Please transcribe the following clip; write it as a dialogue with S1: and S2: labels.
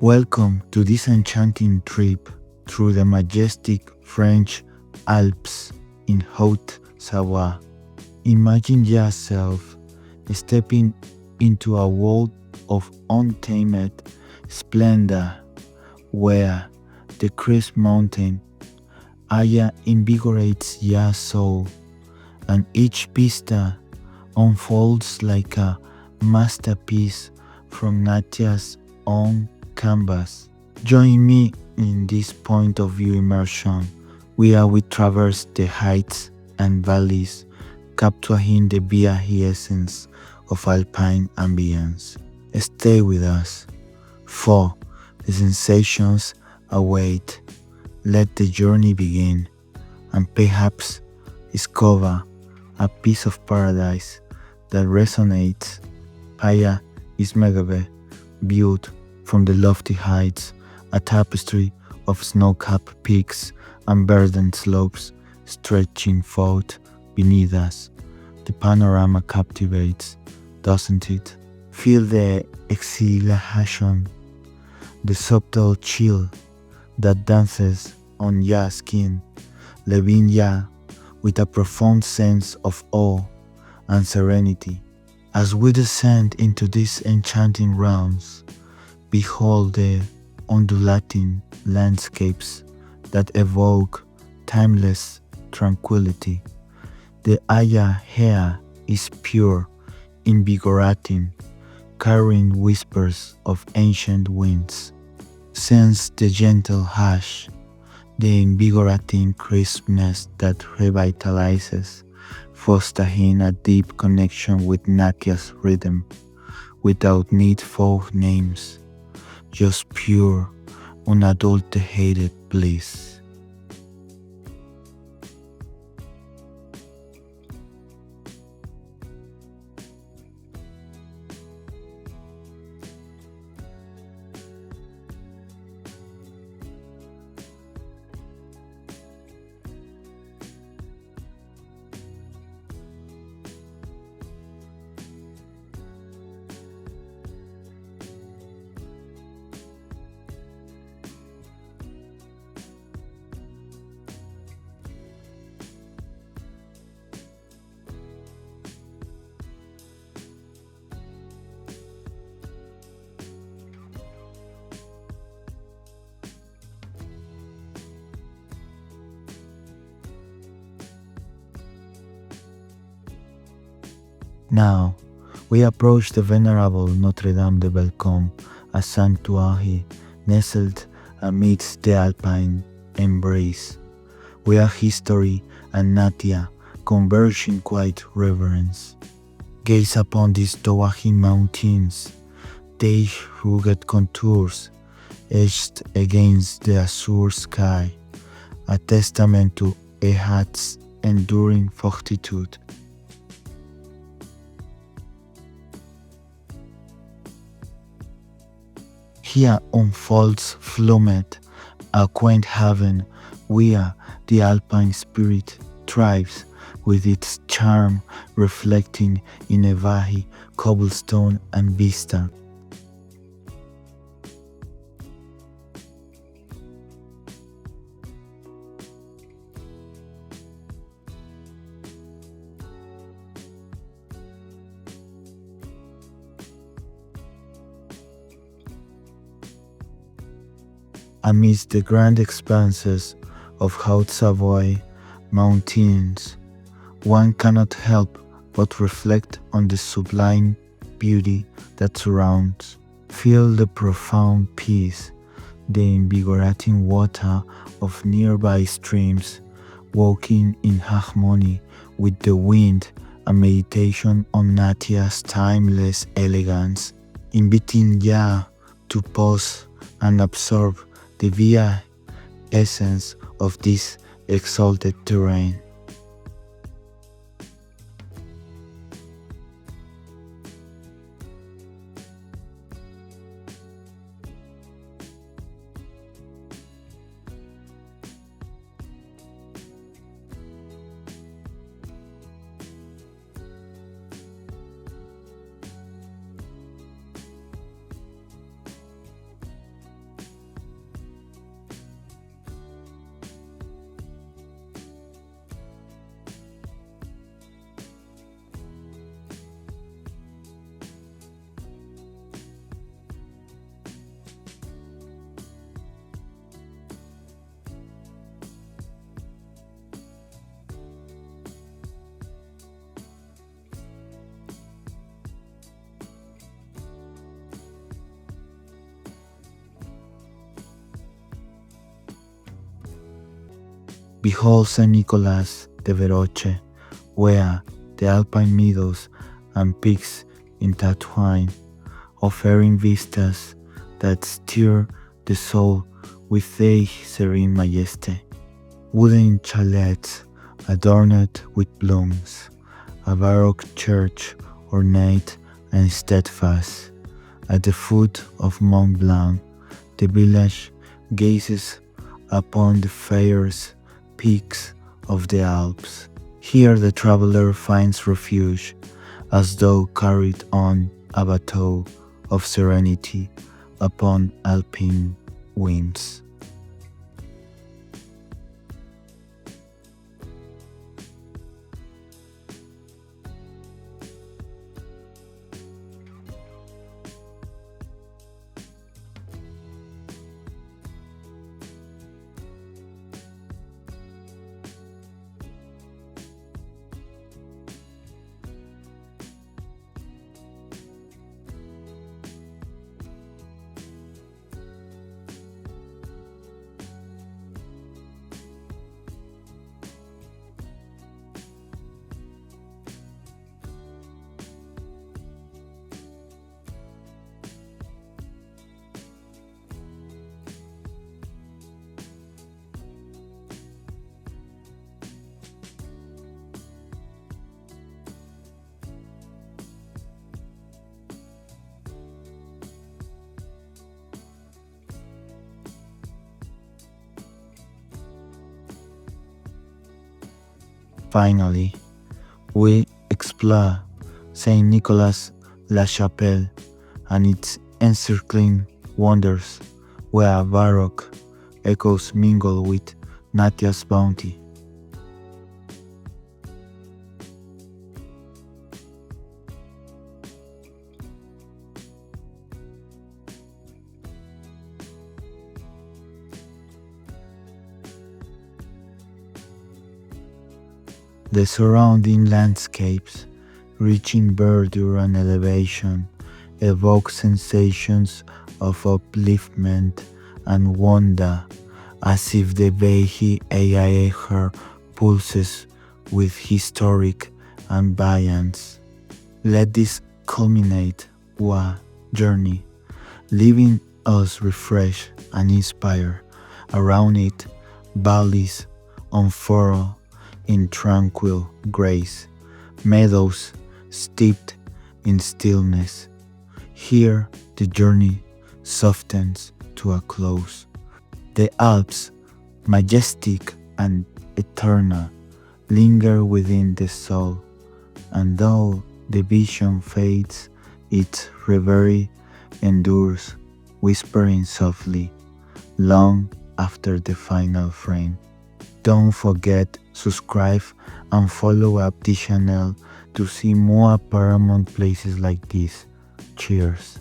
S1: Welcome to this enchanting trip through the majestic French Alps in Haute-Savoie. Imagine yourself stepping into a world of untamed splendor where the crisp mountain air invigorates your soul and each vista unfolds like a masterpiece from nature's own canvas. Join me in this point of view immersion where we traverse the heights and valleys, capturing the very essence of alpine ambience. Stay with us, for the sensations await. Let the journey begin, and perhaps discover a piece of paradise that resonates via Immersive, viewed from the lofty heights, a tapestry of snow-capped peaks and verdant slopes stretching forth beneath us. The panorama captivates, doesn't it? Feel the exhilaration, the subtle chill that dances on your skin, leaving you with a profound sense of awe and serenity. As we descend into these enchanting realms, behold the undulating landscapes that evoke timeless tranquility. The air here is pure, invigorating, carrying whispers of ancient winds. Sense the gentle hush, the invigorating crispness that revitalizes, fostering a deep connection with nature's rhythm, without need for names, just pure, unadulterated bliss. Now, we approach the venerable Notre-Dame-de-Bellecombe, a sanctuary nestled amidst the alpine embrace, where history and nature converge in quiet reverence. Gaze upon these towering mountains, their rugged contours etched against the azure sky, a testament to Earth's enduring fortitude. Here unfolds Flomet, a quaint haven where the alpine spirit thrives, with its charm reflecting in every cobblestone and vista. Amidst the grand expanses of Haute-Savoie mountains, one cannot help but reflect on the sublime beauty that surrounds. Feel the profound peace, the invigorating water of nearby streams, walking in harmony with the wind, a meditation on nature's timeless elegance, inviting you to pause and absorb the very essence of this exalted terrain. Behold Saint-Nicolas-de-Veroce, where the alpine meadows and peaks intertwine, offering vistas that stir the soul with their serene majesty. Wooden chalets adorned with blooms, a baroque church ornate and steadfast. At the foot of mont-blanc, the village gazes upon the fairest peaks of the Alps. Here the traveler finds refuge, as though carried on a bateau of serenity upon alpine winds. Finally, we explore Saint-Nicolas-la-Chapelle and its encircling wonders, where baroque echoes mingle with nature's bounty. The surrounding landscapes, rich in verdure and elevation, evoke sensations of upliftment and wonder, as if the Bahi Air pulses with historic ambience. Let this culminate our journey, leaving us refreshed and inspired. Around it, valleys unfurl in tranquil grace, meadows steeped in stillness. Here the journey softens to a close. The Alps, majestic and eternal, linger within the soul, and though the vision fades, its reverie endures, whispering softly, long after the final frame. Don't forget subscribe and follow up the channel to see more Paramount places like this. Cheers.